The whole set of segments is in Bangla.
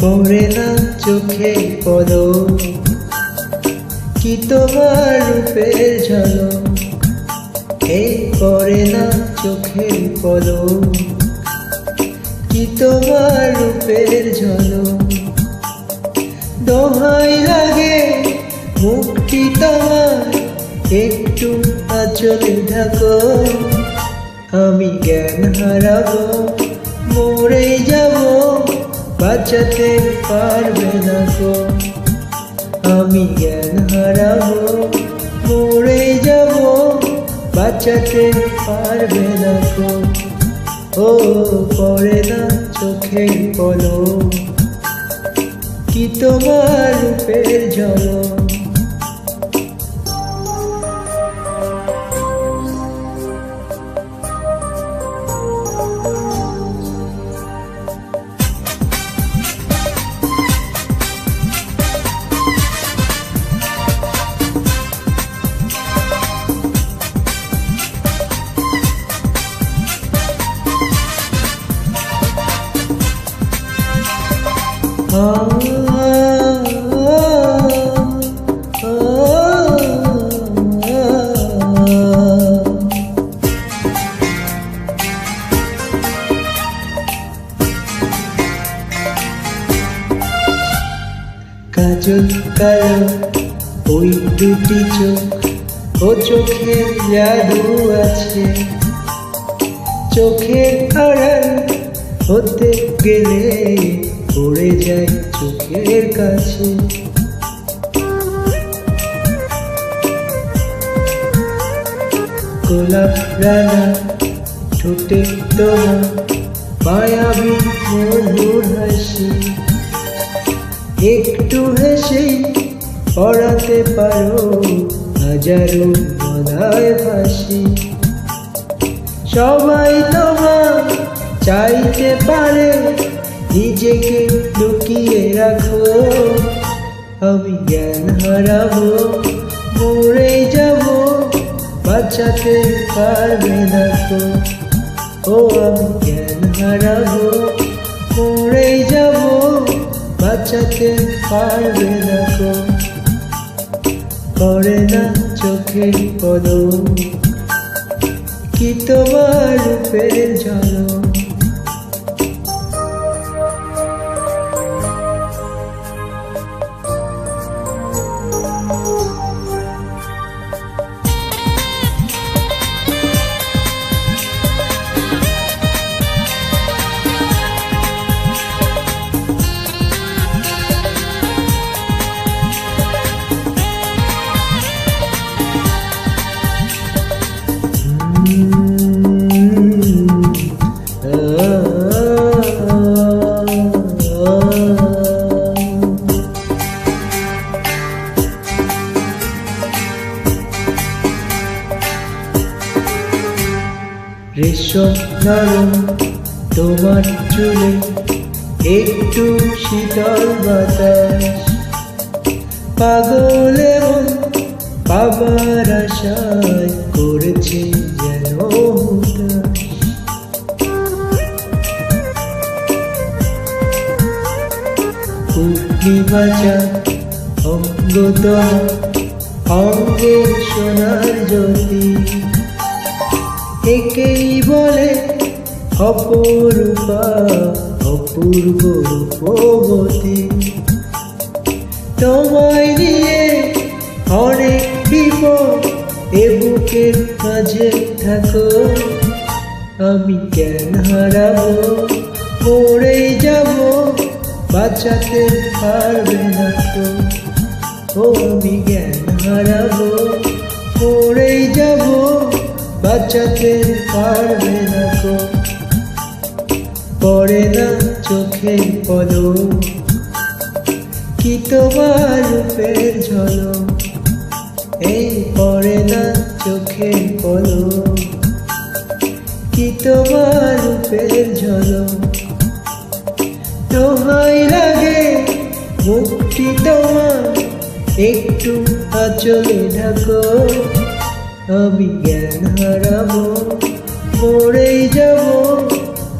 পড়ে না চোখে পলক, কি তোমার রূপের ঝলক। এই পড়ে না চোখে পলক, কি তোমার রূপের ঝলক। দোহাই লাগে মুক্তি তোমার, একটু আঁচলে ঢাকো। আমি জ্ঞান হারাবো, মরে যাব, বাঁচাতে পারবে না গো। আমি জ্ঞান হারাবো, মরে যাব, বাঁচাতে পারবে না গো। ও পড়ে না চোখে পলক, কি তোমার রূপের ঝলক। কাজল কালো ওই দুটি চোখ, ও চোখে জাদু আছে। চোখের আড়াল হতে গেলে পড়ে যায় চোখের কাছে। গোলাপ রানা ঠোঁটে তোমার মায়াবী মধুর হাসি। একটু হেসে পড়াতে পারো হাজারো মনায় ভাসি। সবাই তোমার চাইতে পারে, নিজেকে লুকিয়ে রাখো। আমি জ্ঞান হারাবো, মরে যাব, বাঁচাতে পারবে না গো। ও আমি জ্ঞান হারাবো, মরে যাব, বাঁচাতে পারবে না গো। পড়ে না চোখে পলক, কি তোমার রূপের ঝলক। রেশম নরম তোমার চুলে, একটু শীতল বাতাস। পাগলে মন পাবার আশায় করেছে যেন হুতাশ। পূর্ণিমা চাঁদ অঙ্গ তোমার, অঙ্গে সোনার জ্যোতি। একেই বলে অপরূপা, অপূর্ব রূপবতী। তোমায় নিয়ে অনেক বিপদ, এ বুকের মাঝে থাকো। আমি জ্ঞান হারাবো, মরে যাব, বাঁচাতে পারবে না তো। ও আমি জ্ঞান হারাবো, মরে যাব, বাঁচাতে পারবে না গো। পড়ে না চোখে পলক, কি তোমার রূপের ঝলক। এই পড়ে না চোখে পলক, কি তোমার রূপের ঝলক। দোহাই লাগে মুক্তি তোমার, একটু আঁচলে ঢাকো। আমি জ্ঞান হারাবো, মরে যাব,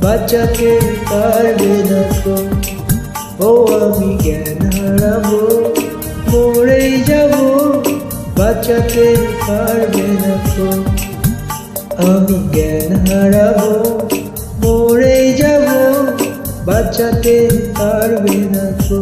বাঁচাতে পারবে না গো। ও আমি জ্ঞান হারাবো, মরেই যাব, বাঁচাতে পারবে না তো। আমি জ্ঞান হারাবো, মরেই যাব, বাঁচাতে পারবে না তো।